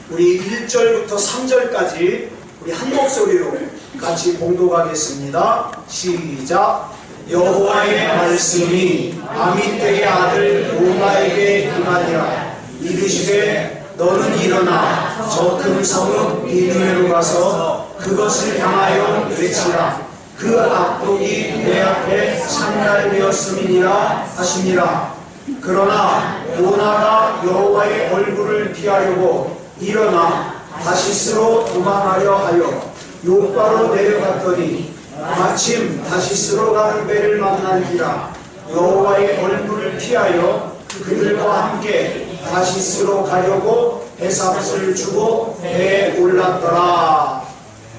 우리 1절부터 3절까지 우리 한 목소리로 같이 봉독하겠습니다. 시작. 여호와의 말씀이 아미떼의 아들 오마에게 임하니라. 이르시되 너는 일어나 저 큰 성읍 니느웨로 가서 그것을 향하여 외치라. 그 악독이 내 앞에 상달되었음이니라 하시니라. 그러나 요나가 여호와의 얼굴을 피하려고 일어나 다시스로 도망하려 하여 요바로 내려갔더니 마침 다시스로 가는 배를 만난지라. 여호와의 얼굴을 피하여 그들과 함께 다시스로 가려고 배삭을 주고 배에 올랐더라.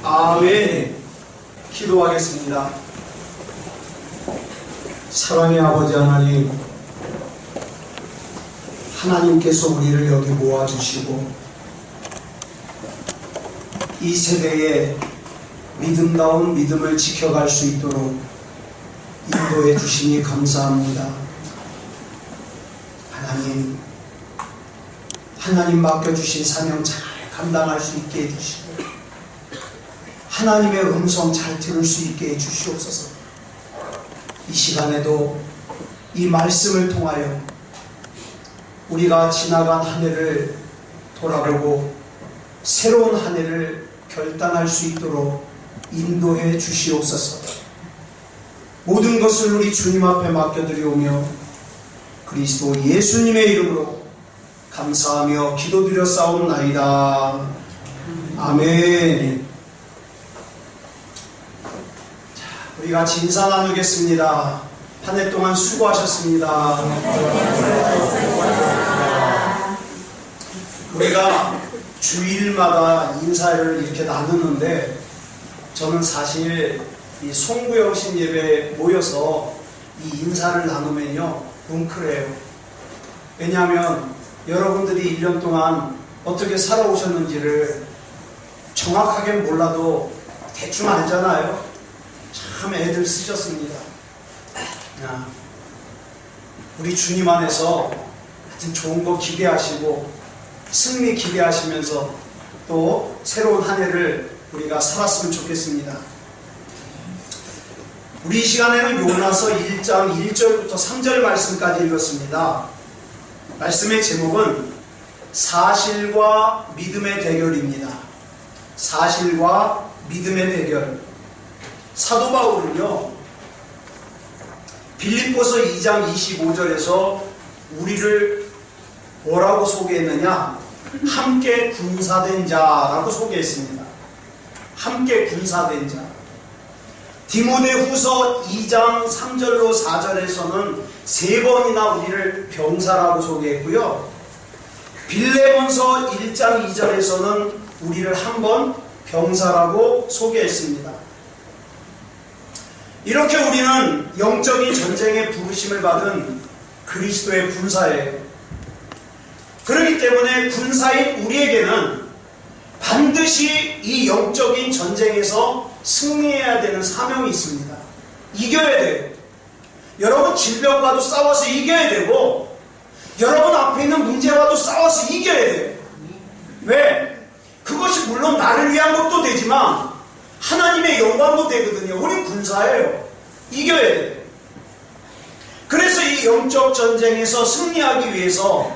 아멘. 기도하겠습니다. 사랑의 아버지 하나님, 하나님께서 우리를 여기 모아주시고 이 세대에 믿음다운 믿음을 지켜갈 수 있도록 인도해 주시니 감사합니다. 하나님 맡겨주신 사명 잘 감당할 수 있게 해주시고 하나님의 음성 잘 들을 수 있게 해주시옵소서. 이 시간에도 이 말씀을 통하여 우리가 지나간 한 해를 돌아보고 새로운 한 해를 결단할 수 있도록 인도해 주시옵소서. 모든 것을 우리 주님 앞에 맡겨드리오며 그리스도 예수님의 이름으로 감사하며 기도드렸사옵나이다. 아멘. 자, 우리 같이 인사 나누겠습니다. 한 해 동안 수고하셨습니다. 우리가 주일마다 인사를 이렇게 나누는데 저는 사실 이 송구영신 예배에 모여서 이 인사를 나누면요 뭉클해요. 왜냐하면 여러분들이 1년 동안 어떻게 살아오셨는지를 정확하게 몰라도 대충 알잖아요. 참 애들 쓰셨습니다. 우리 주님 안에서 하여튼 좋은 거 기대하시고 승리 기대하시면서 또 새로운 한 해를 우리가 살았으면 좋겠습니다. 우리 시간에는 요나서 1장 1절부터 3절 말씀까지 읽었습니다. 말씀의 제목은 사실과 믿음의 대결입니다. 사실과 믿음의 대결. 사도 바울은요 빌립보서 2장 25절에서 우리를 뭐라고 소개했느냐? 함께 군사된 자라고 소개했습니다. 함께 군사된 자. 디모데후서 2장 3절로 4절에서는 3번이나 우리를 병사라고 소개했고요. 빌레몬서 1장 2절에서는 우리를 한 번 병사라고 소개했습니다. 이렇게 우리는 영적인 전쟁에 부르심을 받은 그리스도의 군사예요. 그렇기 때문에 군사인 우리에게는 반드시 이 영적인 전쟁에서 승리해야 되는 사명이 있습니다. 이겨야 돼요. 여러분 질병과도 싸워서 이겨야 되고 여러분 앞에 있는 문제와도 싸워서 이겨야 돼요. 왜? 그것이 물론 나를 위한 것도 되지만 하나님의 영광도 되거든요. 우리 군사예요. 이겨야 돼요. 그래서 이 영적 전쟁에서 승리하기 위해서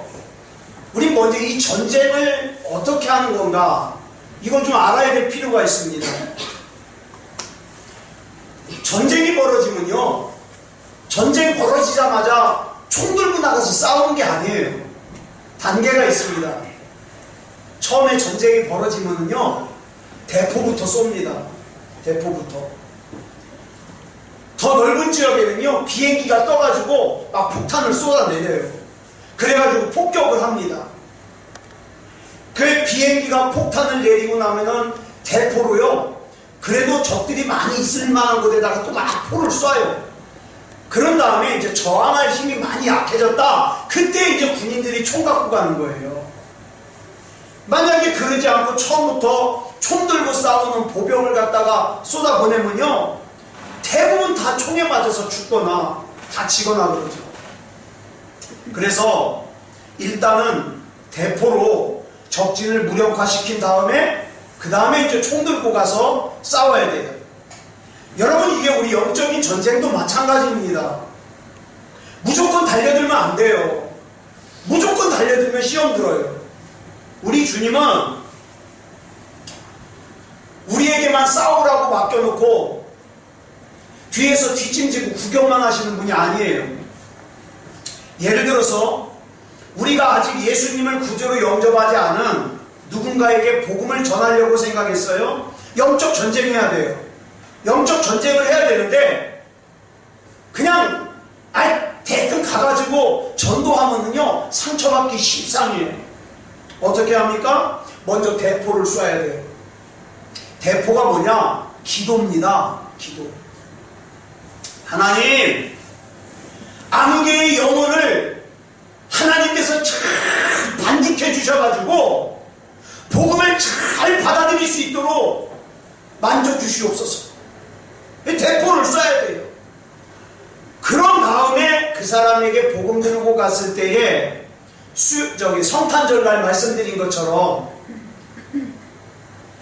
우리 먼저 이 전쟁을 어떻게 하는 건가? 이건 좀 알아야 될 필요가 있습니다. 전쟁이 벌어지면요, 전쟁이 벌어지자마자 총 들고 나가서 싸우는 게 아니에요. 단계가 있습니다. 처음에 전쟁이 벌어지면요, 대포부터 쏩니다. 대포부터. 더 넓은 지역에는요, 비행기가 떠가지고 막 폭탄을 쏟아내려요. 그래가지고 폭격을 합니다. 그 비행기가 폭탄을 내리고 나면은 대포로요, 그래도 적들이 많이 있을 만한 곳에다가 또 막 포를 쏴요. 그런 다음에 이제 저항할 힘이 많이 약해졌다. 그때 이제 군인들이 총 갖고 가는 거예요. 만약에 그러지 않고 처음부터 총 들고 싸우는 보병을 갖다가 쏟아보내면요, 대부분 다 총에 맞아서 죽거나 다치거나 그러죠. 그래서 일단은 대포로 적진을 무력화시킨 다음에 그 다음에 이제 총 들고 가서 싸워야 돼요. 여러분, 이게 우리 영적인 전쟁도 마찬가지입니다. 무조건 달려들면 안 돼요. 무조건 달려들면 시험 들어요. 우리 주님은 우리에게만 싸우라고 맡겨놓고 뒤에서 뒷짐지고 구경만 하시는 분이 아니에요. 예를 들어서 우리가 아직 예수님을 구주로 영접하지 않은 누군가에게 복음을 전하려고 생각했어요. 영적 전쟁해야 돼요. 영적 전쟁을 해야 되는데 그냥 대뜸 가가지고 전도하면은요 상처받기 십상이에요. 어떻게 합니까? 먼저 대포를 쏴야 돼요. 대포가 뭐냐? 기도입니다. 기도. 하나님, 아무개의 영혼을 하나님께서 잘 반직해 주셔가지고 복음을 잘 받아들일 수 있도록 만져주시옵소서. 대포를 쏴야 돼요. 그런 다음에 그 사람에게 복음 들고 갔을 때에 성탄절날 말씀드린 것처럼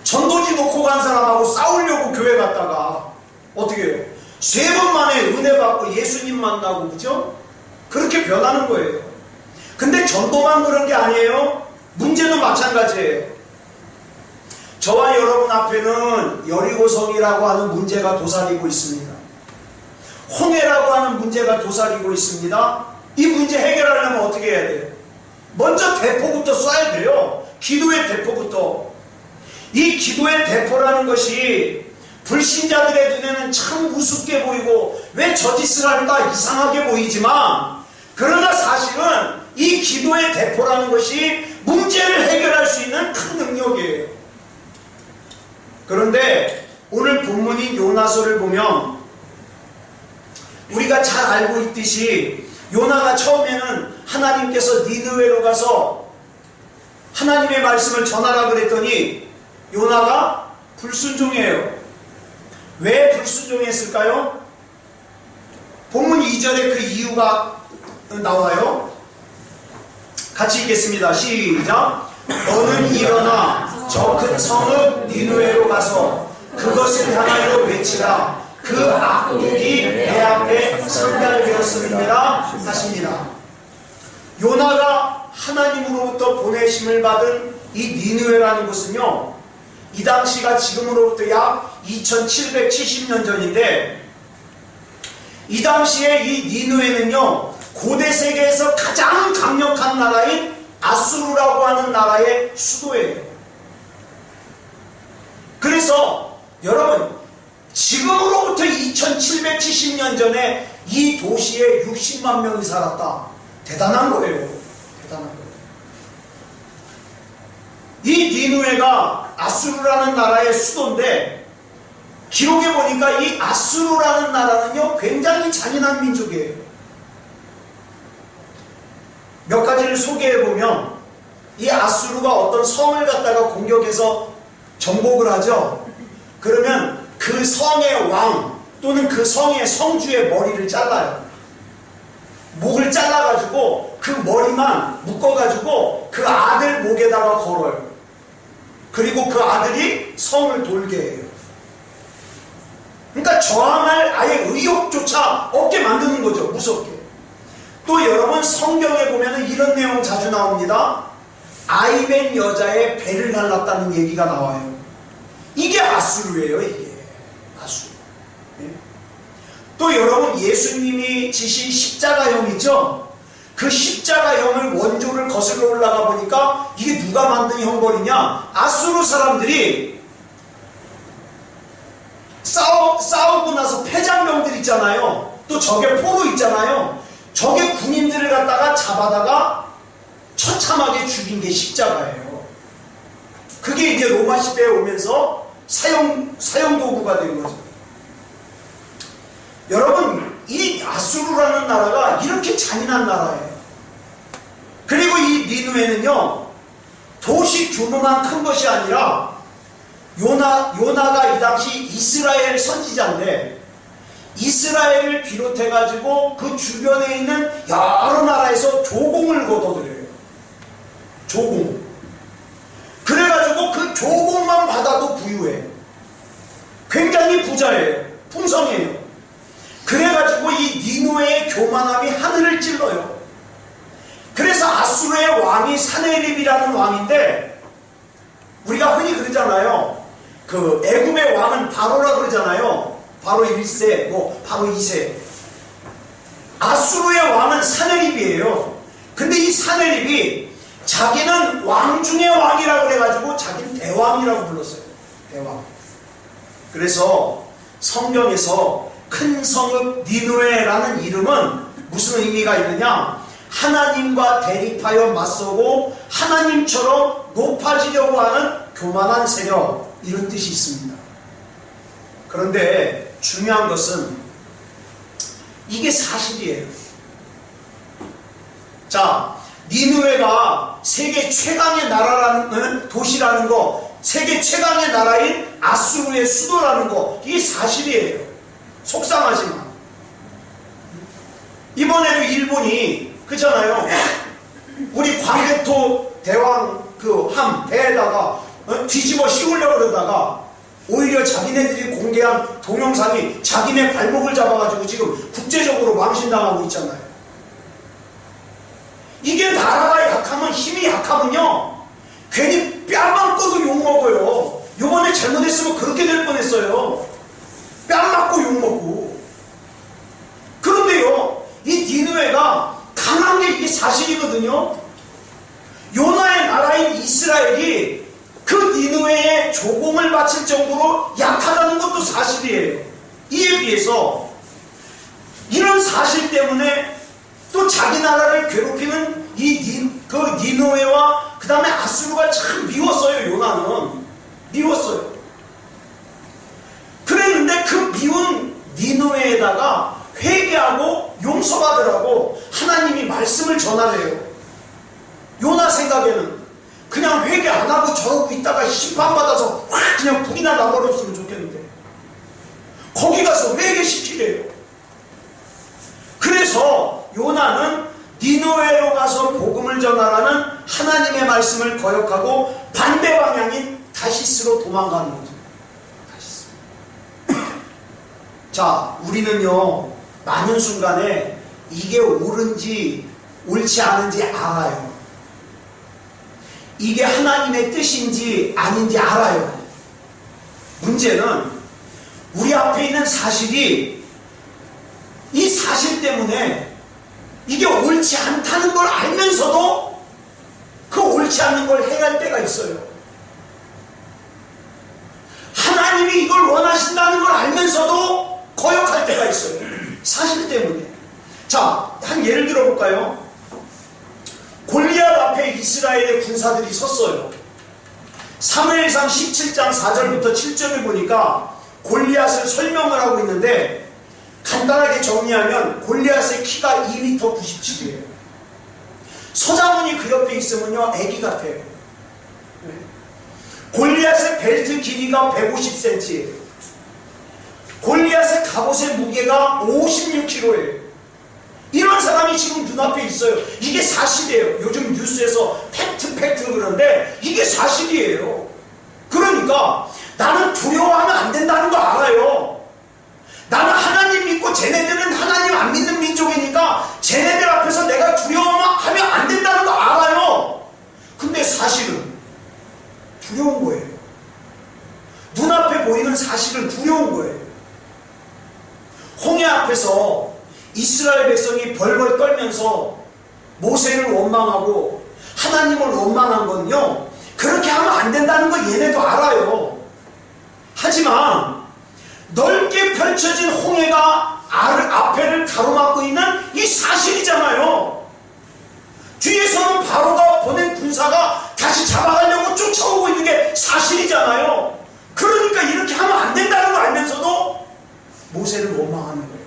전도지 놓고 간 사람하고 싸우려고 교회 갔다가 어떻게 해요? 3번 만에 은혜 받고 예수님 만나고, 그죠? 그렇게 변하는 거예요. 근데 전도만 그런 게 아니에요. 문제도 마찬가지예요. 저와 여러분 앞에는 여리고성이라고 하는 문제가 도사리고 있습니다. 홍해라고 하는 문제가 도사리고 있습니다. 이 문제 해결하려면 어떻게 해야 돼요? 먼저 대포부터 쏴야 돼요. 기도의 대포부터. 이 기도의 대포라는 것이 불신자들의 눈에는 참 우습게 보이고 왜 저 짓을 할까 이상하게 보이지만, 그러나 사실은 이 기도의 대포라는 것이 문제를 해결할 수 있는 큰 능력이에요. 그런데 오늘 본문인 요나서를 보면 우리가 잘 알고 있듯이 요나가 처음에는 하나님께서 니느웨로 가서 하나님의 말씀을 전하라 그랬더니 요나가 불순종해요. 왜 불순종했을까요? 본문 2절에 그 이유가 나와요. 같이 읽겠습니다. 시작. 너는 일어나 저 큰 성읍 니느웨로 가서 그것을 향하여 외치라. 그 악독이 내 앞에 상달되었습니다 하십니다. 요나가 하나님으로부터 보내심을 받은 이 니느웨라는 곳은요, 이 당시가 지금으로부터 약 2770년 전인데, 이 당시에 이 니느웨는요 고대 세계에서 가장 강력한 나라인 아수르라고 하는 나라의 수도예요. 그래서 여러분, 지금으로부터 2770년 전에 이 도시에 60만 명이 살았다. 대단한 거예요. 대단한 거예요. 이 니느웨가 아수르라는 나라의 수도인데, 기록에 보니까 이 아수르라는 나라는요 굉장히 잔인한 민족이에요. 몇 가지를 소개해보면, 이 아수르가 어떤 성을 갖다가 공격해서 정복을 하죠. 그러면 그 성의 왕 또는 그 성의 성주의 머리를 잘라요. 목을 잘라가지고 그 머리만 묶어가지고 그 아들 목에다가 걸어요. 그리고 그 아들이 성을 돌게 해요. 그러니까 저항할 아예 의욕조차 없게 만드는 거죠. 무섭게. 또 여러분, 성경에 보면 이런 내용 자주 나옵니다. 아이벤 여자의 배를 갈랐다는 얘기가 나와요. 이게 아수르예요. 이게 아수르. 네? 또 여러분, 예수님이 지신 십자가형 있죠? 그 십자가형을 원조를 거슬러 올라가 보니까 이게 누가 만든 형벌이냐? 아수르 사람들이 싸우고 나서 패장병들 있잖아요. 또 적의 포로 있잖아요. 적의 군인들을 갖다가 잡아다가 처참하게 죽인 게 십자가예요. 그게 이제 로마 시대에 오면서 사형도구가 된 거죠. 여러분, 이 아수르라는 나라가 이렇게 잔인한 나라예요. 그리고 이 니느웨는요, 도시 규모만 큰 것이 아니라 요나가 이 당시 이스라엘 선지자인데, 이스라엘을 비롯해가지고 그 주변에 있는 여러 나라에서 조공을 거둬들여요. 조공. 조공만 받아도 부유해. 굉장히 부자예요. 풍성해요. 그래가지고 이 니누웨의 교만함이 하늘을 찔러요. 그래서 아수르의 왕이 사네립이라는 왕인데, 우리가 흔히 그러잖아요. 그 애굽의 왕은 바로라 그러잖아요. 바로 1세, 바로 2세. 아수르의 왕은 사네립이에요. 근데 이 사네립이 자기는 왕 중의 왕이라고 그래가지고 자기는 대왕이라고 불렀어요. 대왕. 그래서 성경에서 큰 성읍 니누웨라는 이름은 무슨 의미가 있느냐? 하나님과 대립하여 맞서고 하나님처럼 높아지려고 하는 교만한 세력, 이런 뜻이 있습니다. 그런데 중요한 것은 이게 사실이에요. 자, 니누웨가 세계 최강의 나라라는 도시라는 거, 세계 최강의 나라인 아수르의 수도라는 거, 이게 사실이에요. 속상하지만 이번에도 일본이 그잖아요. 우리 광개토 대왕 그 함 배에다가 뒤집어 씌우려고 그러다가 오히려 자기네들이 공개한 동영상이 자기네 발목을 잡아가지고 지금 국제적으로 망신당하고 있잖아요. 이게 나라가 약하면, 힘이 약하면요, 괜히 뺨만 꺼도 욕먹어요. 요번에 잘못했으면 그렇게 될 뻔했어요. 뺨 맞고 욕먹고. 그런데요, 이 니누웨가 강한 게 이게 사실이거든요. 요나의 나라인 이스라엘이 그 니누웨에 조공을 바칠 정도로 약하다는 것도 사실이에요. 이에 비해서 이런 사실 때문에 또 자기 나라를 괴롭히는 그 니누웨와 그 다음에 아수르가 참 미웠어요. 요나는 미웠어요. 그랬는데 그 미운 니누웨에다가 회개하고 용서받으라고 하나님이 말씀을 전하래요. 요나 생각에는 그냥 회개 안 하고 저러고 있다가 심판받아서 확 그냥 불이나 나버렸으면 좋겠는데 거기 가서 회개시키래요. 그래서 요나는 니누웨로 가서 복음을 전하라는 하나님의 말씀을 거역하고 반대 방향인 다시스로 도망가는 거죠. 다시스. 자, 우리는요, 많은 순간에 이게 옳은지 옳지 않은지 알아요. 이게 하나님의 뜻인지 아닌지 알아요. 문제는 우리 앞에 있는 사실이, 이 사실 때문에 이게 옳지 않다는 걸 알면서도 그 옳지 않는 걸 행할 때가 있어요. 하나님이 이걸 원하신다는 걸 알면서도 거역할 때가 있어요. 사실 때문에. 자, 한 예를 들어볼까요? 골리앗 앞에 이스라엘의 군사들이 섰어요. 사무엘상 17장 4절부터 7절을 보니까 골리앗을 설명을 하고 있는데, 간단하게 정리하면 골리앗의 키가 2m 97이에요. 서장훈이 그 옆에 있으면요, 애기 같아요. 골리앗의 벨트 길이가 150cm예요. 골리앗의 갑옷의 무게가 56kg예요. 이런 사람이 지금 눈앞에 있어요. 이게 사실이에요. 요즘 뉴스에서 팩트 그러는데 이게 사실이에요. 그러니까 나는 두려워하면 안 된다는 거 알아요. 나는 하나님 믿고 쟤네들은 하나님 안 믿는 민족이니까 쟤네들 앞에서 내가 두려워하면 안 된다는 거 알아요. 근데 사실은 두려운 거예요. 눈앞에 보이는 사실은 두려운 거예요. 홍해 앞에서 이스라엘 백성이 벌벌 떨면서 모세를 원망하고 하나님을 원망한 건요, 그렇게 하면 안 된다는 거 얘네도 알아요. 하지만 넓게 펼쳐진 홍해가 앞에를 가로막고 있는 이 사실이잖아요. 뒤에서는 바로가 보낸 군사가 다시 잡아가려고 쫓아오고 있는 게 사실이잖아요. 그러니까 이렇게 하면 안 된다는 걸 알면서도 모세를 원망하는 거예요.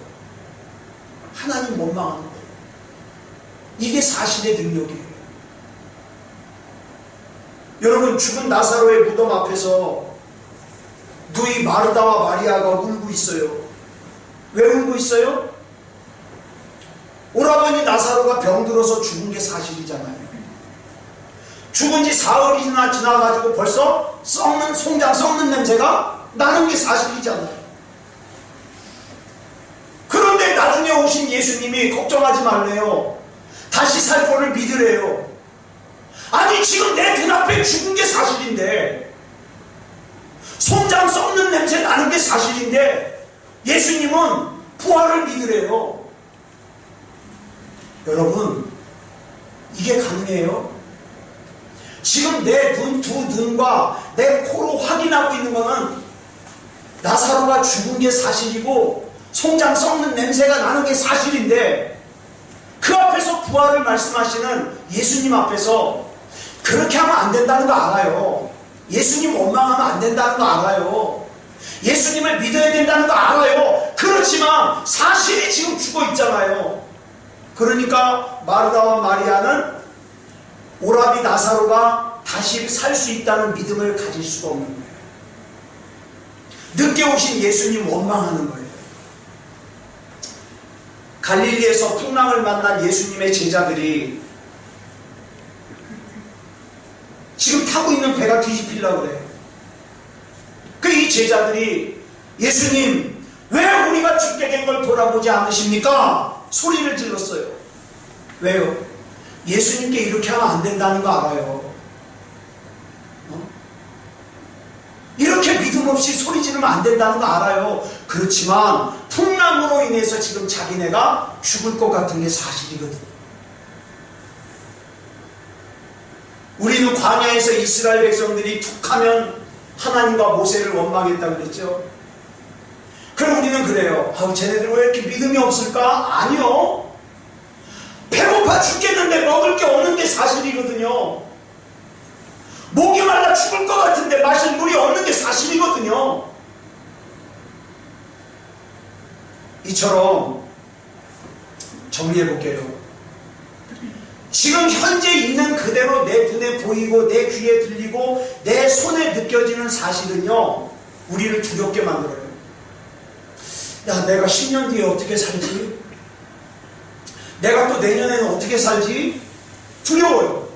하나님 원망하는 거예요. 이게 사실의 능력이에요. 여러분, 죽은 나사로의 무덤 앞에서 누이 마르다와 마리아가 울고 있어요. 왜 울고 있어요? 오라버니 나사로가 병들어서 죽은 게 사실이잖아요. 죽은 지 사흘이나 지나가지고 벌써 송장 썩는 냄새가 나는 게 사실이잖아요. 그런데 나중에 오신 예수님이 걱정하지 말래요. 다시 살 거를 믿으래요. 아니 지금 내 눈앞에 죽은 게 사실인데, 송장 썩는 냄새 나는 게 사실인데 예수님은 부활을 믿으래요. 여러분, 이게 가능해요? 지금 내 두 눈과 내 코로 확인하고 있는 거는 나사로가 죽은 게 사실이고 송장 썩는 냄새가 나는 게 사실인데, 그 앞에서 부활을 말씀하시는 예수님 앞에서 그렇게 하면 안 된다는 거 알아요. 예수님 원망하면 안 된다는 거 알아요. 예수님을 믿어야 된다는 거 알아요. 그렇지만 사실이 지금 죽어 있잖아요. 그러니까 마르다와 마리아는 오라비 나사로가 다시 살 수 있다는 믿음을 가질 수가 없는 거예요. 늦게 오신 예수님 원망하는 거예요. 갈릴리에서 풍랑을 만난 예수님의 제자들이 지금 타고 있는 배가 뒤집히려고 그래요. 이 제자들이 예수님, 왜 우리가 죽게 된 걸 돌아보지 않으십니까? 소리를 질렀어요. 왜요? 예수님께 이렇게 하면 안 된다는 거 알아요. 이렇게 믿음 없이 소리 지르면 안 된다는 거 알아요. 그렇지만 풍랑으로 인해서 지금 자기네가 죽을 것 같은 게 사실이거든요. 우리는 광야에서 이스라엘 백성들이 툭하면 하나님과 모세를 원망했다고 그랬죠. 그럼 우리는 그래요. 쟤네들 왜 이렇게 믿음이 없을까? 아니요. 배고파 죽겠는데 먹을 게 없는 게 사실이거든요. 목이 말라 죽을 것 같은데 마실 물이 없는 게 사실이거든요. 이처럼 정리해 볼게요. 지금 현재 있는 그대로 내 눈에 보이고 내 귀에 들리고 내 손에 느껴지는 사실은요, 우리를 두렵게 만들어요. 야, 내가 10년 뒤에 어떻게 살지? 내가 또 내년에는 어떻게 살지? 두려워요.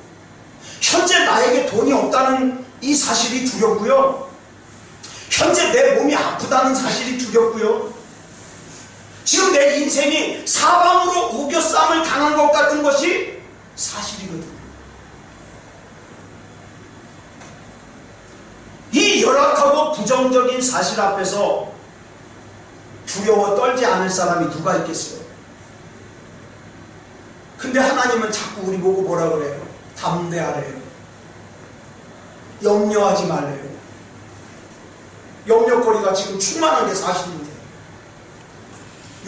현재 나에게 돈이 없다는 이 사실이 두렵고요. 현재 내 몸이 아프다는 사실이 두렵고요. 지금 내 인생이 사방으로 우겨쌈을 당한 것 같은 것이 사실이거든요. 이 열악하고 부정적인 사실 앞에서 두려워 떨지 않을 사람이 누가 있겠어요? 근데 하나님은 자꾸 우리 보고 뭐라 그래요? 담대하래요. 염려하지 말래요. 염려거리가 지금 충만한 게 사실인데,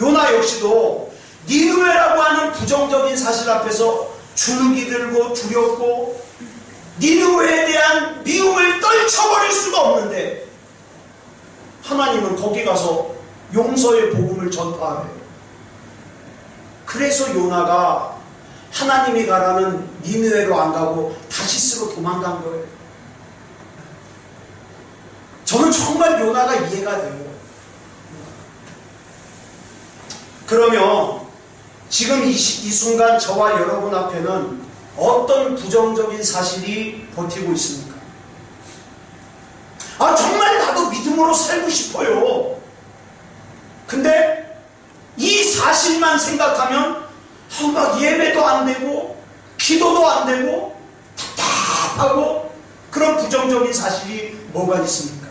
요나 역시도 니느웨라고 하는 부정적인 사실 앞에서 주눅이 들고 두렵고 니느웨에 대한 미움을 떨쳐버릴 수가 없는데, 하나님은 거기 가서 용서의 복음을 전파하래요. 그래서 요나가 하나님이 가라는 니느웨로 안 가고 다시스로 도망간 거예요. 저는 정말 요나가 이해가 돼요. 그러면 지금 이 순간 저와 여러분 앞에는 어떤 부정적인 사실이 버티고 있습니까? 정말 나도 믿음으로 살고 싶어요. 근데 이 사실만 생각하면 막 예배도 안 되고 기도도 안 되고 답답하고, 그런 부정적인 사실이 뭐가 있습니까?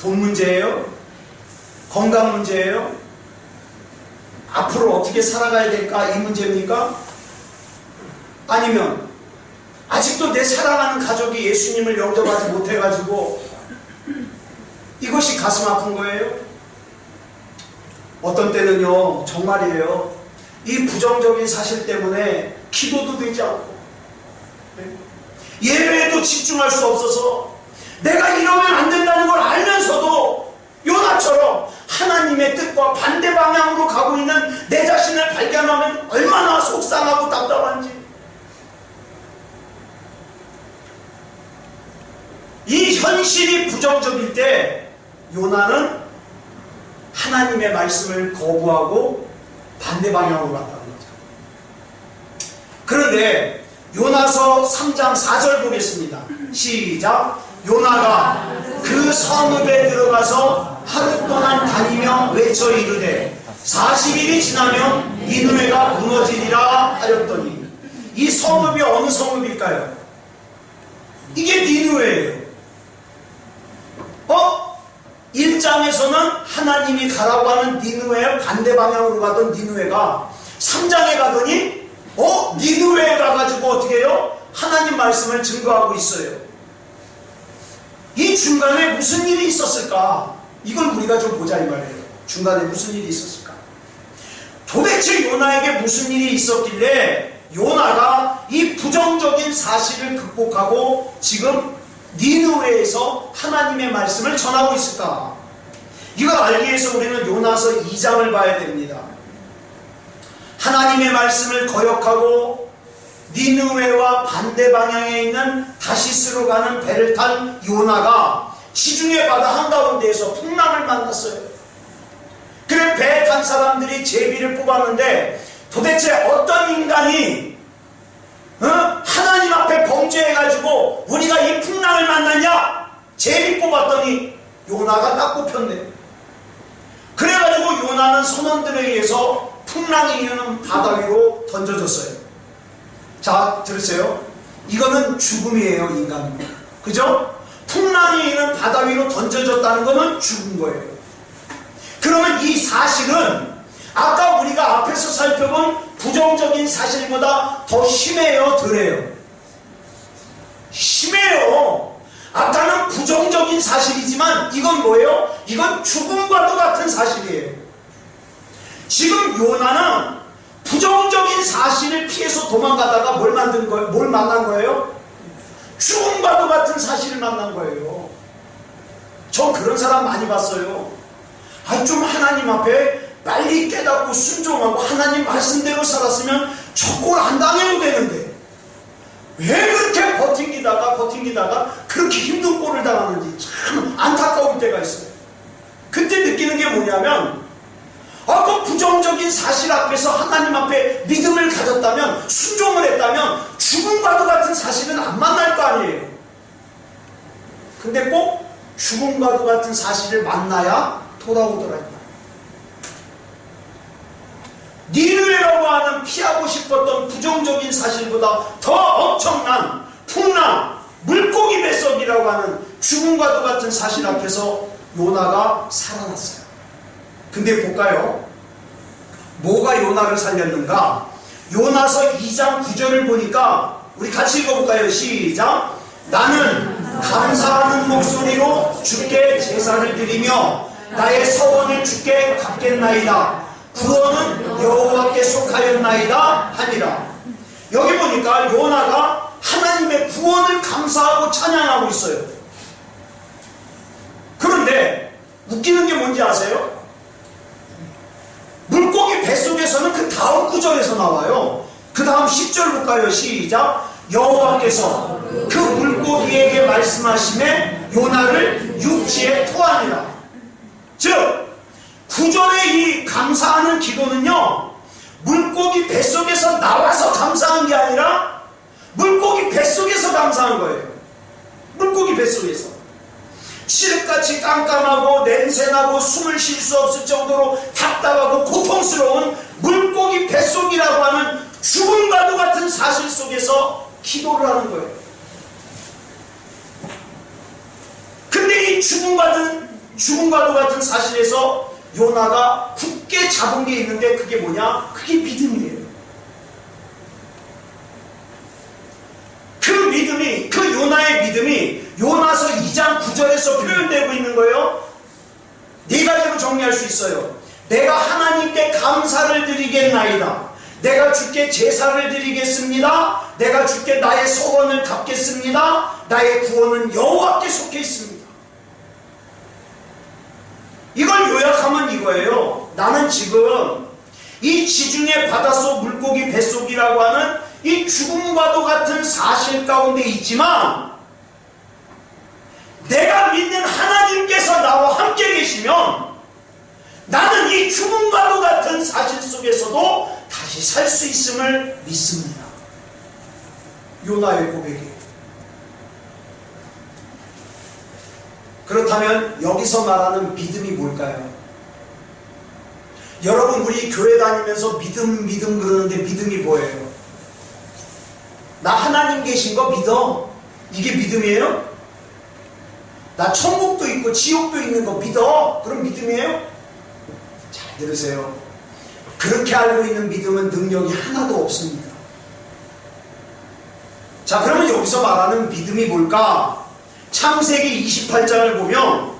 돈 문제예요? 건강 문제예요? 앞으로 어떻게 살아가야 될까? 이 문제입니까? 아니면 아직도 내 사랑하는 가족이 예수님을 영접하지 못해가지고 이것이 가슴 아픈 거예요? 어떤 때는요, 정말이에요, 이 부정적인 사실 때문에 기도도 되지 않고 예배에도 집중할 수 없어서 내가 이러면 안 된다는 걸 알면서도 요나처럼 하나님의 뜻과 반대 방향으로 가고 있는 내 자신을 발견하면 얼마나 속상하고 답답한지. 이 현실이 부정적일 때 요나는 하나님의 말씀을 거부하고 반대 방향으로 갔다는 거죠. 그런데 요나서 3장 4절 보겠습니다. 시작. 요나가 그 성읍에 들어가서 하루 동안 다니며 외쳐 이르되 40일이 지나면 니느웨가 무너지리라 하였더니, 이 성읍이 어느 성읍일까요? 이게 니느웨예요. 1장에서는 하나님이 가라고 하는 니느웨 반대 방향으로 가던 니느웨가 3장에 가더니 니느웨에 가가지고 어떻게 해요? 하나님 말씀을 증거하고 있어요. 이 중간에 무슨 일이 있었을까? 이걸 우리가 좀 보자 이 말이에요. 중간에 무슨 일이 있었을까? 도대체 요나에게 무슨 일이 있었길래 요나가 이 부정적인 사실을 극복하고 지금 니느웨에서 하나님의 말씀을 전하고 있을까? 이걸 알기 위해서 우리는 요나서 2장을 봐야 됩니다. 하나님의 말씀을 거역하고 니느웨와 반대 방향에 있는 다시스로 가는 배를 탄 요나가 지중해 바다 한가운데에서 풍랑을 만났어요. 그래 배에 탄 사람들이 제비를 뽑았는데 도대체 어떤 인간이 하나님 앞에 범죄해가지고 우리가 이 풍랑을 만났냐? 제비 뽑았더니 요나가 딱 뽑혔네. 그래가지고 요나는 선원들에 의해서 풍랑이 이르는 바다 위로 던져졌어요. 자, 들으세요. 이거는 죽음이에요, 인간은. 그죠? 풍랑이 있는 바다 위로 던져졌다는 거는 죽은 거예요. 그러면 이 사실은 아까 우리가 앞에서 살펴본 부정적인 사실보다 더 심해요, 덜해요? 심해요. 아까는 부정적인 사실이지만 이건 뭐예요? 이건 죽음과도 같은 사실이에요. 지금 요나는 부정적인 사실을 피해서 도망가다가 뭘 만난 거예요? 죽음과도 같은 사실을 만난 거예요. 전 그런 사람 많이 봤어요. 좀 하나님 앞에 빨리 깨닫고 순종하고 하나님 말씀대로 살았으면 저 꼴 안 당해도 되는데 왜 그렇게 버팅기다가 그렇게 힘든 꼴을 당하는지 참 안타까울 때가 있어요. 그때 느끼는 게 뭐냐면 그 부정적인 사실 앞에서 하나님 앞에 믿음을 가졌다면, 순종을 했다면 죽음과도 같은 사실은 안 만날 거 아니에요. 근데 꼭 죽음과도 같은 사실을 만나야 돌아오더라. 니느웨라고 하는 피하고 싶었던 부정적인 사실보다 더 엄청난 풍랑, 물고기 뱃속이라고 하는 죽음과도 같은 사실 앞에서 요나가 살아났어요. 근데 볼까요? 뭐가 요나를 살렸는가? 요나서 2장 9절을 보니까 우리 같이 읽어볼까요? 시작! 나는 감사하는 목소리로 주께 제사를 드리며 나의 서원을 주께 갚겠나이다. 구원은 여호와께 속하였나이다 하니라. 여기 보니까 요나가 하나님의 구원을 감사하고 찬양하고 있어요. 그런데 웃기는 게 뭔지 아세요? 물고기 뱃속에서는 그 다음 구절에서 나와요. 그 다음 10절 볼까요? 시작! 여호와께서 그 물고기에게 말씀하시매 요나를 육지에 토하니라. 즉 9절의 이 감사하는 기도는요, 물고기 뱃속에서 나와서 감사한 게 아니라 물고기 뱃속에서 감사한 거예요. 물고기 뱃속에서 칠흑같이 깜깜하고 냄새나고 숨을 쉴 수 없을 정도로 답답하고 고통스러운 물고기 뱃속이라고 하는 죽음과도 같은 사실 속에서 기도를 하는 거예요. 근데 이 죽음과도 같은 사실에서 요나가 굳게 잡은 게 있는데 그게 뭐냐? 그게 믿음이에요. 그 요나의 믿음이 요나서 2장 9절에서 표현되고 있는 거예요. 네 가지로 정리할 수 있어요. 내가 하나님께 감사를 드리겠나이다. 내가 주께 제사를 드리겠습니다. 내가 주께 나의 소원을 갚겠습니다. 나의 구원은 여호와께 속해 있습니다. 이걸 요약하면 이거예요. 나는 지금 이 지중해 바닷속 물고기 뱃속이라고 하는 이 죽음과도 같은 사실 가운데 있지만 내가 믿는 하나님께서 나와 함께 계시면 나는 이 죽음과도 같은 사실 속에서도 다시 살 수 있음을 믿습니다. 요나의 고백이에요. 그렇다면 여기서 말하는 믿음이 뭘까요? 여러분, 우리 교회 다니면서 믿음 그러는데 믿음이 뭐예요? 나 하나님 계신 거 믿어. 이게 믿음이에요? 나 천국도 있고 지옥도 있는 거 믿어. 그럼 믿음이에요? 잘 들으세요. 그렇게 알고 있는 믿음은 능력이 하나도 없습니다. 자, 그러면 여기서 말하는 믿음이 뭘까? 창세기 28장을 보면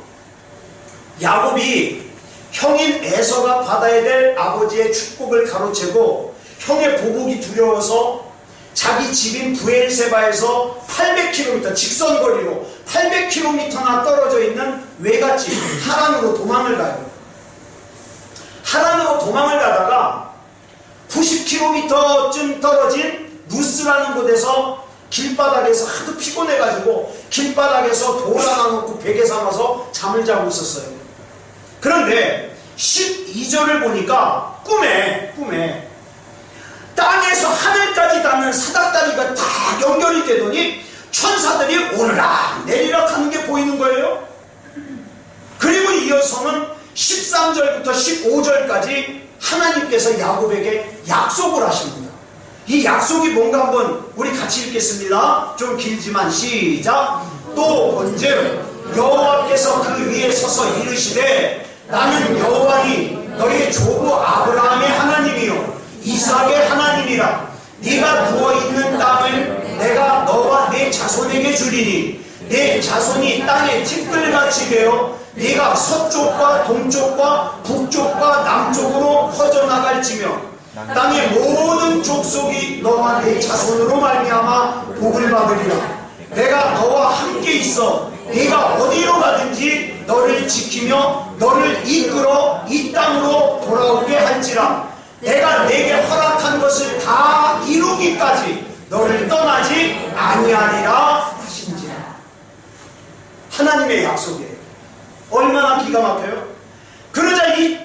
야곱이 형인 에서가 받아야 될 아버지의 축복을 가로채고 형의 보복이 두려워서 자기 집인 부엘세바에서 800km 직선거리로 800km나 떨어져 있는 외갓집 하란으로 도망을 가요. 하란으로 도망을 가다가 90km쯤 떨어진 누스라는 곳에서 길바닥에서 하도 피곤해가지고 길바닥에서 돌 하나 놓고 베개 삼아서 잠을 자고 있었어요. 그런데 12절을 보니까 꿈에 땅에서 하늘까지 닿는 사닥다리가 다 연결이 되더니 천사들이 오르락 내리락 하는 게 보이는 거예요. 그리고 이어서는 13절부터 15절까지 하나님께서 야곱에게 약속을 하십니다. 이 약속이 뭔가 한번 우리 같이 읽겠습니다. 좀 길지만 시작. 또 본즉 여호와께서 그 위에 서서 이르시되 나는 여호와니 너희 조부 아브라함의 하나님이요 이삭의 하나님이라. 네가 누워있는 땅을 내가 너와 네 자손에게 주리니 네 자손이 땅의 티끌같이 되어 네가 서쪽과 동쪽과 북쪽과 남쪽으로 퍼져나갈지며 땅의 모든 족속이 너와 네 자손으로 말미암아 복을 받으리라. 내가 너와 함께 있어 네가 어디로 가든지 너를 지키며 너를 이끌어 이 땅으로 돌아오게 할지라. 내가 내게 허락한 것을 다 이루기까지 너를 떠나지 아니하리라 하신지라. 하나님의 약속이에요. 얼마나 기가 막혀요. 그러자 이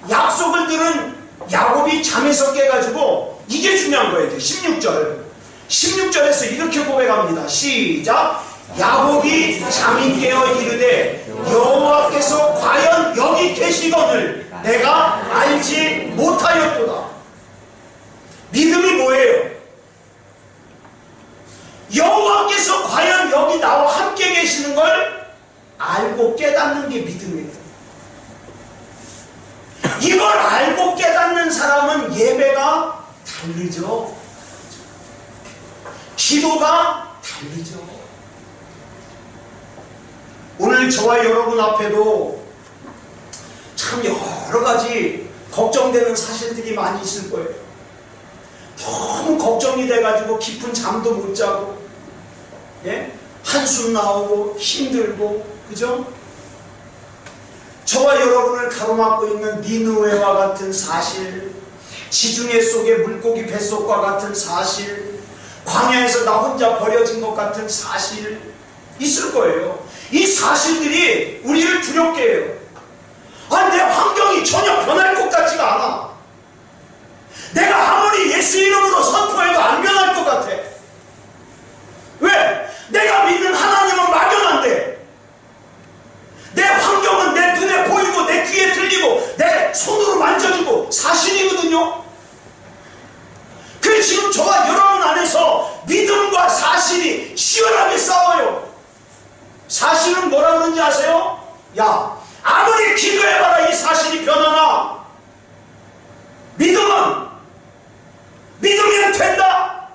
약속을 들은 야곱이 잠에서 깨가지고 이게 중요한 거예요. 16절에서 이렇게 고백합니다. 시작. 야곱이 잠이 깨어 이르되 여호와께서 과연 여기 계시거늘 내가 알지 못하였도다. 믿음이 뭐예요? 여호와께서 과연 여기 나와 함께 계시는 걸 알고 깨닫는 게 믿음이에요. 이걸 알고 깨닫는 사람은 예배가 다르죠. 기도가 다르죠. 오늘 저와 여러분 앞에도 참 여러 가지 걱정되는 사실들이 많이 있을 거예요. 너무 걱정이 돼가지고 깊은 잠도 못 자고, 예? 한숨 나오고 힘들고, 그죠? 저와 여러분을 가로막고 있는 니느웨와 같은 사실, 지중해 속의 물고기 뱃속과 같은 사실, 광야에서 나 혼자 버려진 것 같은 사실 있을 거예요. 이 사실들이 우리를 두렵게 해요. 내 환경이 전혀 변할 것 같지가 않아. 내가 아무리 예수 이름으로 선포해도 안 변할 것 같아. 왜? 내가 믿는 하나님은 막연한데 내 환경은 내 눈에 보이고 내 귀에 들리고 내 손으로 만져지고 사실이거든요. 그래서 지금 저와 여러분 안에서 믿음과 사실이 치열하게 싸워요. 사실은 뭐라 그러는지 아세요? 야, 아무리 기도해봐라 이 사실이 변하나? 믿으면 된다?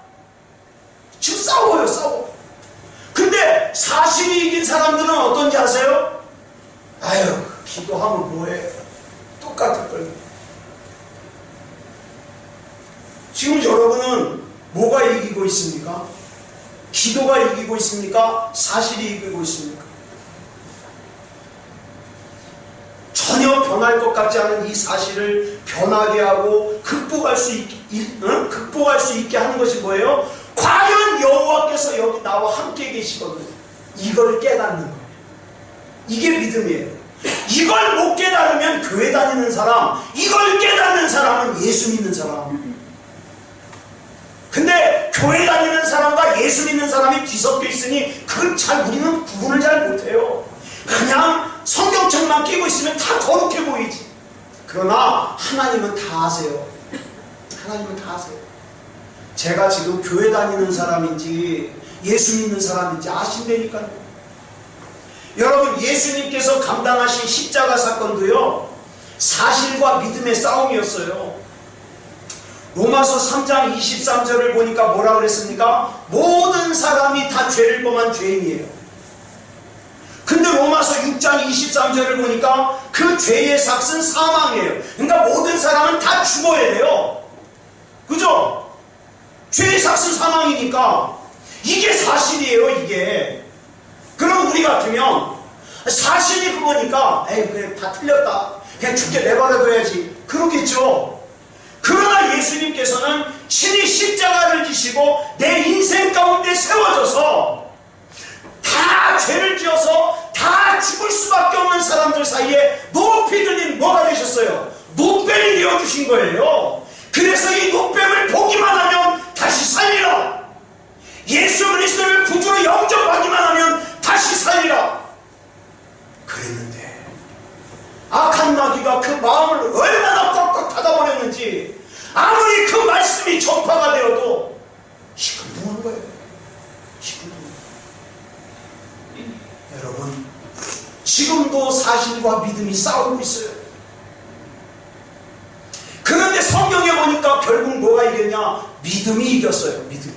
지금 싸워요. 근데 사실이 이긴 사람들은 어떤지 아세요? 아유, 기도하면 뭐해? 똑같을 거예요. 지금 여러분은 뭐가 이기고 있습니까? 기도가 이기고 있습니까? 사실이 이기고 있습니까? 전혀 변할 것 같지 않은 이 사실을 변하게 하고 극복할 수 있게 하는 것이 뭐예요? 과연 여호와께서 여기 나와 함께 계시거든요. 이걸 깨닫는 거예요. 이게 믿음이에요. 이걸 못 깨달으면 교회 다니는 사람, 이걸 깨닫는 사람은 예수 믿는 사람. 근데 교회 다니는 사람과 예수 믿는 사람이 뒤섞여 있으니 그걸 우리는 구분을 잘 못해요. 그냥 성경책만 끼고 있으면 다 거룩해 보이지. 그러나 하나님은 다 아세요. 하나님은 다 아세요. 제가 지금 교회 다니는 사람인지 예수 믿는 사람인지 아신다니까요. 여러분, 예수님께서 감당하신 십자가 사건도요, 사실과 믿음의 싸움이었어요. 로마서 3장 23절을 보니까 뭐라 그랬습니까? 모든 사람이 다 죄를 범한 죄인이에요. 근데 로마서 6장 23절을 보니까 그 죄의 삭은 사망이에요. 그러니까 모든 사람은 다 죽어야 돼요. 그죠? 죄의 삭은 사망이니까 이게 사실이에요, 이게. 그럼 우리 같으면 사실이 그거니까 에이 그래 다 틀렸다, 그냥 죽게 내버려둬야지, 그러겠죠. 그러나 예수님께서는 친히 십자가를 지시고 내 인생 가운데 세워져서 다 죄를 지어서 다 죽을 수밖에 없는 사람들 사이에 높이 들린 뭐가 되셨어요? 노뱀이 되어주신 거예요. 그래서 이 노뱀을 보기만 하면 다시 살리라. 예수 그리스도를 구주로 영접하기만 하면 다시 살리라. 그랬는데 악한 마귀가 그 마음을 얼마나 꽉꽉 닫아버렸는지 아무리 그 말씀이 전파가 되어도 시큰둥한 거예요. 시큰둥한 거예요. 여러분, 지금도 사실과 믿음이 싸우고 있어요. 그런데 성경에 보니까 결국 뭐가 이겼냐? 믿음이 이겼어요. 믿음이.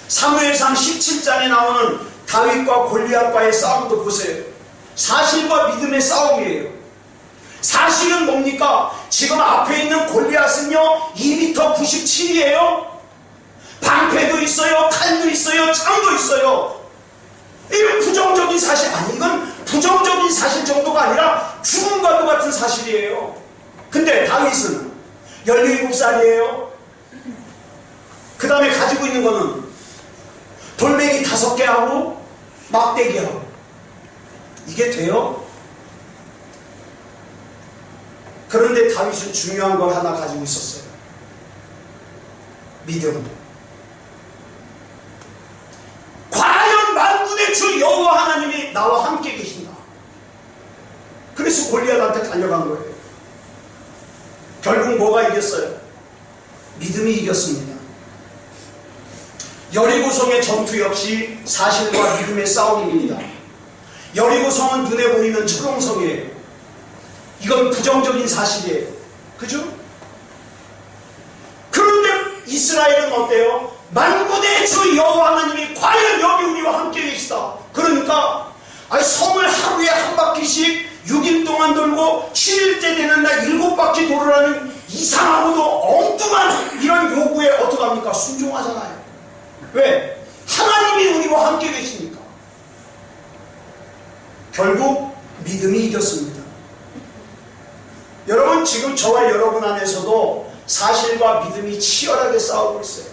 사무엘상 17장에 나오는 다윗과 골리앗과의 싸움도 보세요. 사실과 믿음의 싸움이에요. 사실은 뭡니까? 지금 앞에 있는 골리앗은요 2m 97이에요 방패도 있어요, 칼도 있어요, 창도 있어요. 이건 부정적인 사실, 아니 이건 부정적인 사실 정도가 아니라 죽음과 같은 사실이에요. 근데 다윗은 17살이에요 그 다음에 가지고 있는 거는 돌멩이 5개 하고 막대기 하고, 이게 돼요? 그런데 다윗은 중요한 걸 하나 가지고 있었어요. 믿음. 과연 만군의 주 여호와 하나님이 나와 함께 계신가? 그래서 골리앗한테 달려간 거예요. 결국 뭐가 이겼어요? 믿음이 이겼습니다. 여리고성의 전투 역시 사실과 믿음의 싸움입니다. 여리고성은 눈에 보이는 철옹성이에요. 이건 부정적인 사실이에요. 그죠? 그런데 이스라엘은 어때요? 만군의 주 여호와 하나님이 과연 여기 우리와 함께 계시다. 그러니까 성을 하루에 한 바퀴씩 6일 동안 돌고 7일째 되는 날 7바퀴 돌으라는 이상하고도 엉뚱한 이런 요구에 어떡합니까? 순종하잖아요. 왜? 하나님이 우리와 함께 계시니까. 결국 믿음이 이겼습니다. 여러분, 지금 저와 여러분 안에서도 사실과 믿음이 치열하게 싸우고 있어요.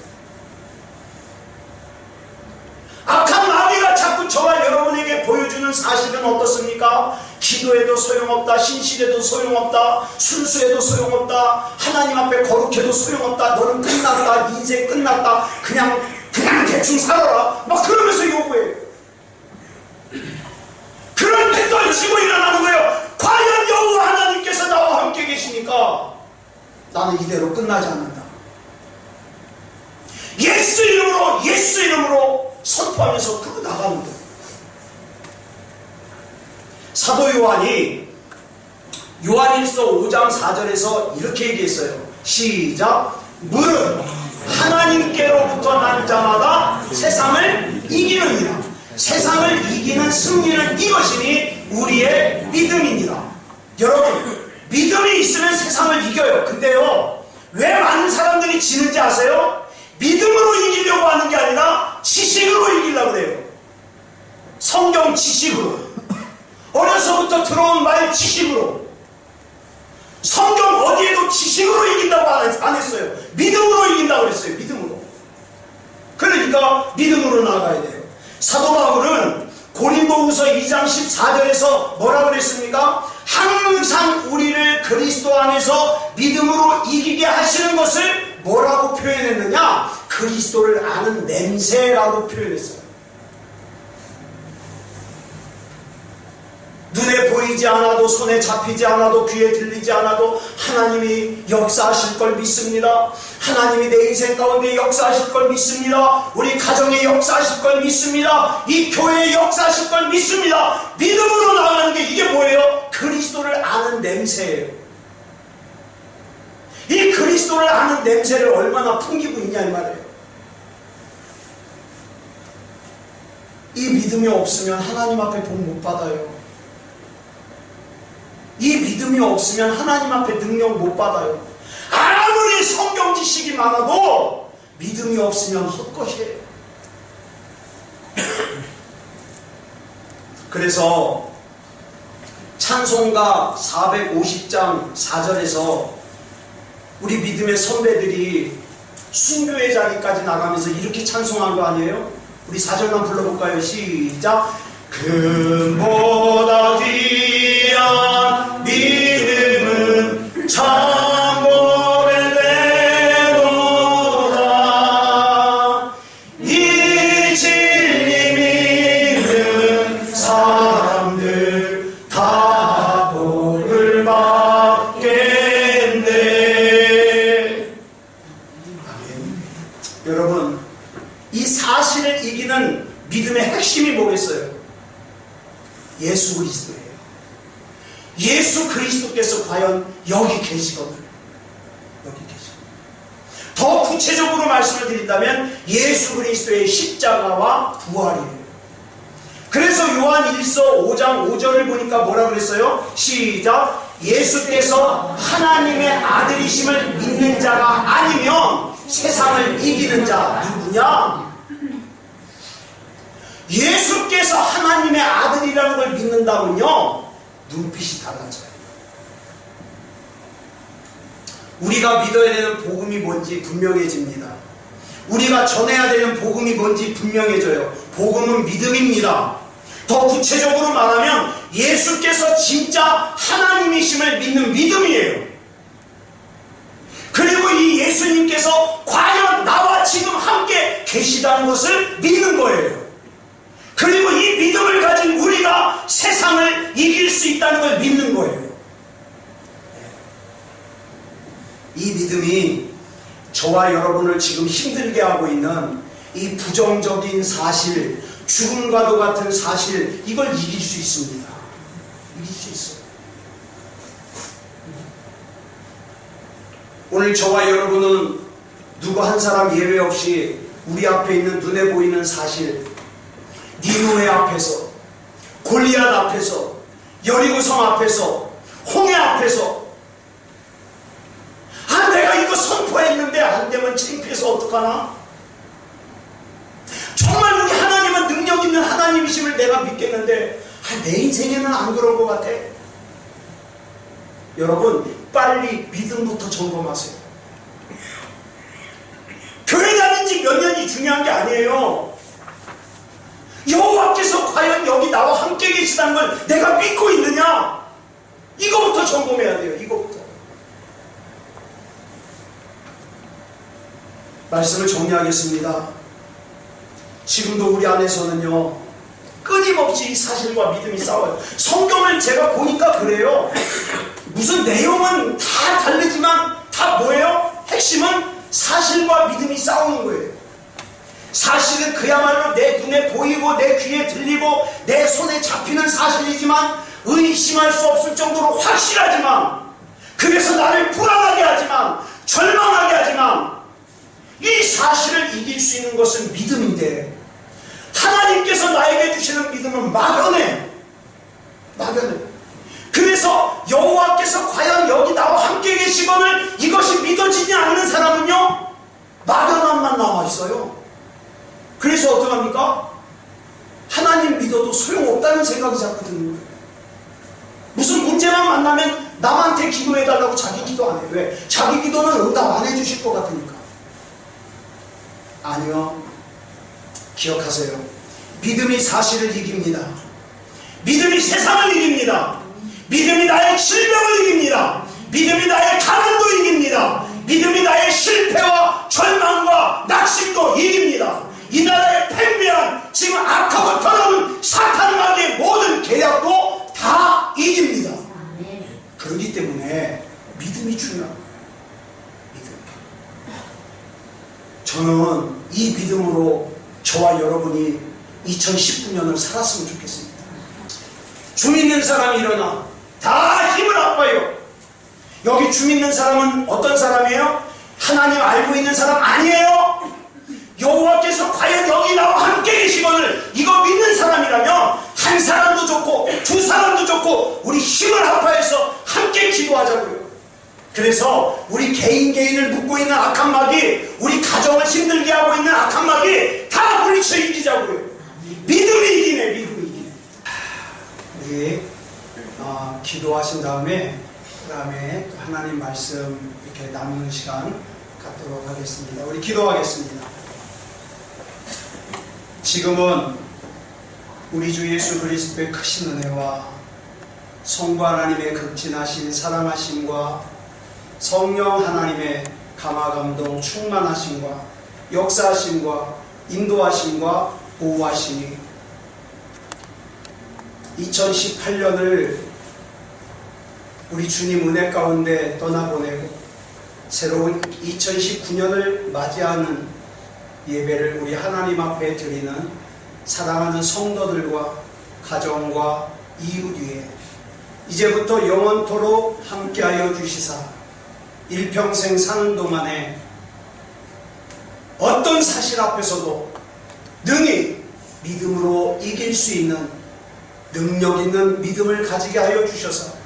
악한 마귀가 자꾸 저와 여러분에게 보여주는 사실은 어떻습니까? 기도해도 소용없다, 신실해도 소용없다, 순수해도 소용없다, 하나님 앞에 거룩해도 소용없다, 너는 끝났다, 인생 끝났다, 그냥 대충 살아라, 막 그러면서 요구해요. 그럴 때 떨치고 일어나는 거예요. 과연 여호와 하나님께서 나와 함께 계시니까 나는 이대로 끝나지 않는다. 예수 이름으로 선포하면서 그거 나가는 거예요. 사도 요한이 요한일서 5장 4절에서 이렇게 얘기했어요. 시작. 무릇 하나님께로부터 난 자마다 세상을 이기느니라. 세상을 이기는 승리는 이것이니 우리의 믿음이니라. 여러분, 믿음이 있으면 세상을 이겨요. 근데요, 왜 많은 사람들이 지는지 아세요? 믿음으로 이기려고 하는 게 아니라 지식으로 이기려고 그래요. 성경 지식으로, 어려서부터 들어온 말 지식으로. 성경 어디에도 지식으로 이긴다고 안 했어요. 믿음으로 이긴다고 그랬어요. 믿음으로. 그러니까 믿음으로 나가야 돼요. 사도 바울은 고린도후서 2장 14절에서 뭐라고 그랬습니까? 항상 우리를 그리스도 안에서 믿음으로 이기게 하시는 것을 뭐라고 표현했느냐? 그리스도를 아는 냄새라고 표현했어요. 눈에 보이지 않아도, 손에 잡히지 않아도, 귀에 들리지 않아도 하나님이 역사하실 걸 믿습니다. 하나님이 내 인생 가운데 역사하실 걸 믿습니다. 우리 가정에 역사하실 걸 믿습니다. 이 교회에 역사하실 걸 믿습니다. 믿음으로 나가는 게 이게 뭐예요? 그리스도를 아는 냄새예요. 이 그리스도를 아는 냄새를 얼마나 풍기고 있냐 이 말이에요. 이 믿음이 없으면 하나님 앞에 복 못 받아요. 이 믿음이 없으면 하나님 앞에 능력 못 받아요. 아무리 성경 지식이 많아도 믿음이 없으면 헛것이에요. 그래서 찬송가 450장 4절에서 우리 믿음의 선배들이 순교의 자리까지 나가면서 이렇게 찬송한 거 아니에요? 우리 4절만 불러볼까요? 시작! 금보다 귀한 믿음은 참고를 내도다. 이 진리 믿는 사람들 다 복을 받겠네. 아멘. 여러분, 이 사실을 이기는 믿음의 핵심이 뭐겠어요? 예수 그리스도예요. 예수 그리스도께서 과연 여기 계시거든요. 여기 계시거든요. 더 구체적으로 말씀을 드린다면 예수 그리스도의 십자가와 부활이에요. 그래서 요한 1서 5장 5절을 보니까 뭐라 그랬어요? 시작! 예수께서 하나님의 아들이심을 믿는 자가 아니면 세상을 이기는 자 누구냐? 예수께서 하나님의 아들이라는 걸 믿는다면요, 눈빛이 달라져요. 우리가 믿어야 되는 복음이 뭔지 분명해집니다. 우리가 전해야 되는 복음이 뭔지 분명해져요. 복음은 믿음입니다. 더 구체적으로 말하면 예수께서 진짜 하나님이심을 믿는 믿음이에요. 그리고 이 예수님께서 과연 나와 지금 함께 계시다는 것을 믿는 거예요. 그리고 이 믿음을 가진 우리가 세상을 이길 수 있다는 걸 믿는 거예요. 이 믿음이 저와 여러분을 지금 힘들게 하고 있는 이 부정적인 사실, 죽음과도 같은 사실, 이걸 이길 수 있습니다. 이길 수 있어요. 오늘 저와 여러분은 누구 한 사람 예외 없이 우리 앞에 있는 눈에 보이는 사실, 니누의 앞에서, 골리앗 앞에서, 여리고성 앞에서, 홍해 앞에서, 아, 내가 이거 선포했는데 안 되면 창피해서 어떡하나? 정말 우리 하나님은 능력 있는 하나님이심을 내가 믿겠는데, 아, 내 인생에는 안 그런 것 같아. 여러분, 빨리 믿음부터 점검하세요. 교회 다닌 지 몇 년이 중요한 게 아니에요. 여호와께서 과연 여기 나와 함께 계시다는 걸 내가 믿고 있느냐? 이거부터 점검해야 돼요. 이거부터. 말씀을 정리하겠습니다. 지금도 우리 안에서는요, 끊임없이 사실과 믿음이 싸워요. 성경을 제가 보니까 그래요. 무슨 내용은 다 다르지만 다 뭐예요? 핵심은 사실과 믿음이 싸우는 거예요. 사실은 그야말로 내 눈에 보이고 내 귀에 들리고 내 손에 잡히는 사실이지만, 의심할 수 없을 정도로 확실하지만, 그래서 나를 불안하게 하지만, 절망하게 하지만, 이 사실을 이길 수 있는 것은 믿음인데, 하나님께서 나에게 주시는 믿음은 막연해. 막연해. 그래서 여호와께서 과연 여기 나와 함께 계시거늘 이것이 믿어지지 않는 사람은요, 막연함만 남아있어요. 그래서 어떡합니까? 하나님 믿어도 소용없다는 생각이 자꾸 드는 거예요. 무슨 문제만 만나면 남한테 기도해달라고 자기 기도 안 해요. 왜? 자기 기도는 응답 안 해주실 것 같으니까. 아니요. 기억하세요. 믿음이 사실을 이깁니다. 믿음이 세상을 이깁니다. 믿음이 나의 질병을 이깁니다. 믿음이 나의 가난도 이깁니다. 믿음이 나의 실패와 절망과 낙심도 이깁니다. 이 나라의 팽배한 지금 악하고 더러운 사탄 마귀의 모든 계략도 다 이깁니다. 그렇기 때문에 믿음이 중요합니다. 믿음. 저는 이 믿음으로 저와 여러분이 2019년을 살았으면 좋겠습니다. 줌 있는 사람이 일어나 다 힘을 아파요. 여기 줌 있는 사람은 어떤 사람이에요? 하나님 알고 있는 사람 아니에요. 여호와께서 과연 여기 나와 함께 계시거늘 이거 믿는 사람이라면 한 사람도 좋고 두 사람도 좋고 우리 힘을 합하여서 함께 기도하자고요. 그래서 우리 개인을 묶고 있는 악한 마귀, 우리 가정을 힘들게 하고 있는 악한 마귀 다 물리쳐 이기자고요. 믿음이 이기네. 믿음이 이기네. 우리 기도하신 다음에 그다음에 하나님 말씀 이렇게 나누는 시간 갖도록 하겠습니다. 우리 기도하겠습니다. 지금은 우리 주 예수 그리스도의 크신 은혜와 성부 하나님의 극진하신 사랑하심과 성령 하나님의 감화감동 충만하심과 역사하심과 인도하심과 보호하심이 2018년을 우리 주님 은혜 가운데 떠나보내고 새로운 2019년을 맞이하는 예배를 우리 하나님 앞에 드리는 사랑하는 성도들과 가정과 이웃 위에 이제부터 영원토록 함께하여 주시사 일평생 사는 동안에 어떤 사실 앞에서도 능히 믿음으로 이길 수 있는 능력 있는 믿음을 가지게 하여 주셔서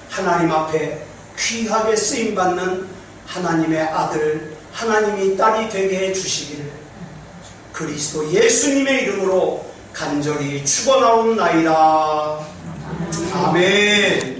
하나님 앞에 귀하게 쓰임받는 하나님의 아들, 하나님의 딸이 되게 해주시기를 그리스도 예수님의 이름으로 간절히 축원하옵나이다. 아멘.